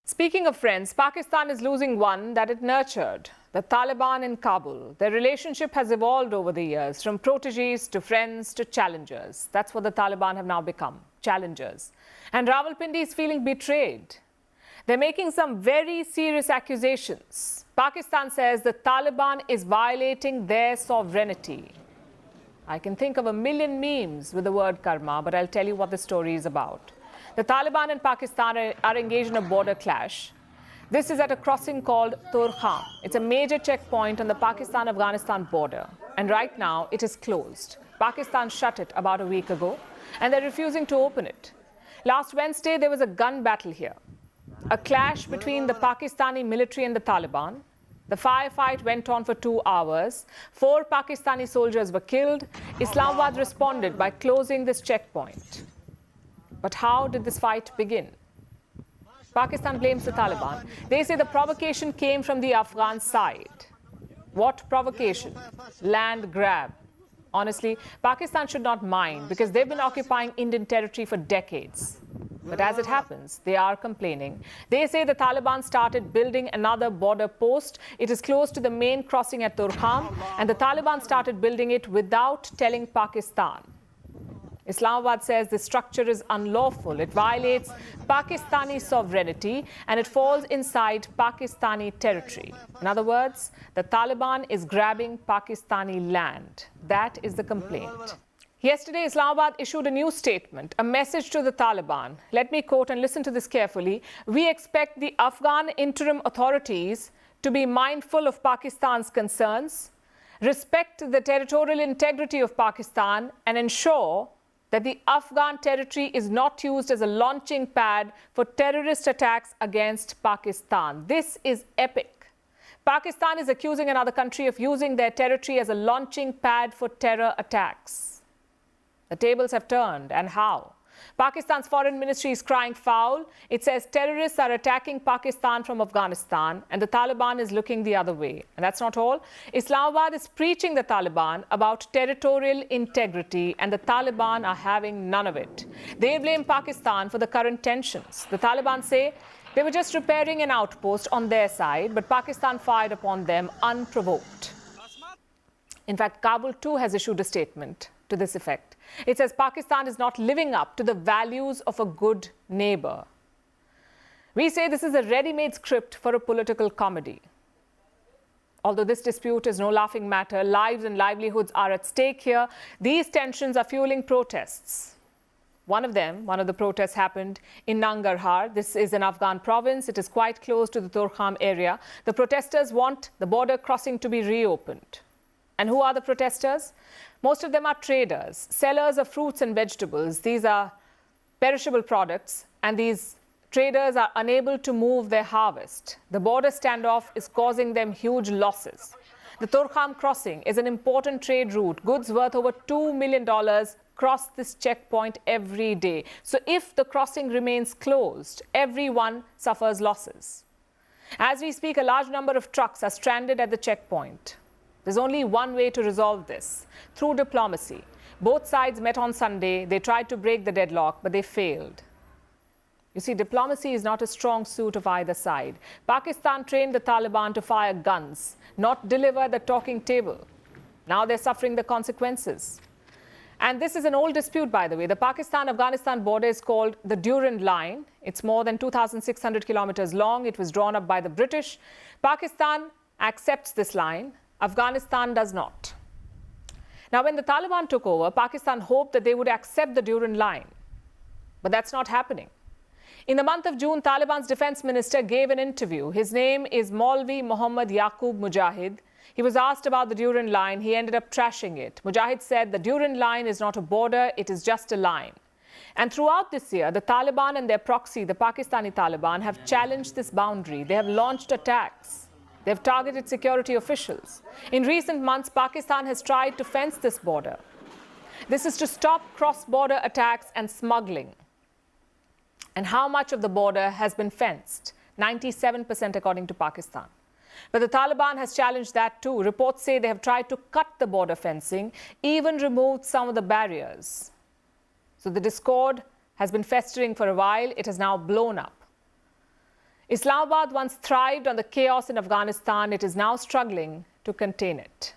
Speaking of friends, Pakistan is losing one that it nurtured, the Taliban in Kabul. Their relationship has evolved over the years, from proteges to friends to challengers. That's what the Taliban have now become, challengers. And Rawalpindi is feeling betrayed. They're making some very serious accusations. Pakistan says the Taliban is violating their sovereignty. I can think of a million memes with the word karma, but I'll tell you what the story is about. The Taliban and Pakistan are engaged in a border clash. This is at a crossing called Torkham. It's a major checkpoint on the Pakistan-Afghanistan border. And right now, it is closed. Pakistan shut it about a week ago, and they're refusing to open it. Last Wednesday, there was a gun battle here. A clash between the Pakistani military and the Taliban. The firefight went on for 2 hours. 4 Pakistani soldiers were killed. Islamabad responded by closing this checkpoint. But how did this fight begin? Pakistan blames the Taliban. They say the provocation came from the Afghan side. What provocation? Land grab. Honestly, Pakistan should not mind because they've been occupying Indian territory for decades. But as it happens, they are complaining. They say the Taliban started building another border post. It is close to the main crossing at Torkham, and the Taliban started building it without telling Pakistan. Islamabad says the structure is unlawful. It violates Pakistani sovereignty and it falls inside Pakistani territory. In other words, the Taliban is grabbing Pakistani land. That is the complaint. Yesterday, Islamabad issued a new statement, a message to the Taliban. Let me quote and listen to this carefully. We expect the Afghan interim authorities to be mindful of Pakistan's concerns, respect the territorial integrity of Pakistan, and ensure that the Afghan territory is not used as a launching pad for terrorist attacks against Pakistan. This is epic. Pakistan is accusing another country of using their territory as a launching pad for terror attacks. The tables have turned, and how? Pakistan's foreign ministry is crying foul. It says terrorists are attacking Pakistan from Afghanistan, and the Taliban is looking the other way. And that's not all. Islamabad is preaching the Taliban about territorial integrity, and the Taliban are having none of it. They blame Pakistan for the current tensions. The Taliban say they were just repairing an outpost on their side, but Pakistan fired upon them unprovoked. In fact, Kabul too has issued a statement to this effect. It says Pakistan is not living up to the values of a good neighbor. We say this is a ready-made script for a political comedy. Although this dispute is no laughing matter, lives and livelihoods are at stake here. These tensions are fueling protests. One of the protests happened in Nangarhar. This is an Afghan province. It is quite close to the Torkham area. The protesters want the border crossing to be reopened. And who are the protesters? Most of them are traders, sellers of fruits and vegetables. These are perishable products, and these traders are unable to move their harvest. The border standoff is causing them huge losses. The Torkham crossing is an important trade route. Goods worth over $2 million cross this checkpoint every day. So if the crossing remains closed, everyone suffers losses. As we speak, a large number of trucks are stranded at the checkpoint. There's only one way to resolve this, through diplomacy. Both sides met on Sunday. They tried to break the deadlock, but they failed. You see, diplomacy is not a strong suit of either side. Pakistan trained the Taliban to fire guns, not deliver the talking table. Now they're suffering the consequences. And this is an old dispute, by the way. The Pakistan-Afghanistan border is called the Durand Line. It's more than 2,600 kilometers long. It was drawn up by the British. Pakistan accepts this line. Afghanistan does not. Now, when the Taliban took over, Pakistan hoped that they would accept the Durand Line. But that's not happening. In the month of June, Taliban's defense minister gave an interview. His name is Maulvi Muhammad Yaqub Mujahid. He was asked about the Durand Line. He ended up trashing it. Mujahid said the Durand Line is not a border, it is just a line. And throughout this year, the Taliban and their proxy, the Pakistani Taliban, have challenged this boundary. They have launched attacks. They've targeted security officials. In recent months, Pakistan has tried to fence this border. This is to stop cross-border attacks and smuggling. And how much of the border has been fenced? 97% according to Pakistan. But the Taliban has challenged that too. Reports say they have tried to cut the border fencing, even removed some of the barriers. So the discord has been festering for a while. It has now blown up. Islamabad once thrived on the chaos in Afghanistan. It is now struggling to contain it.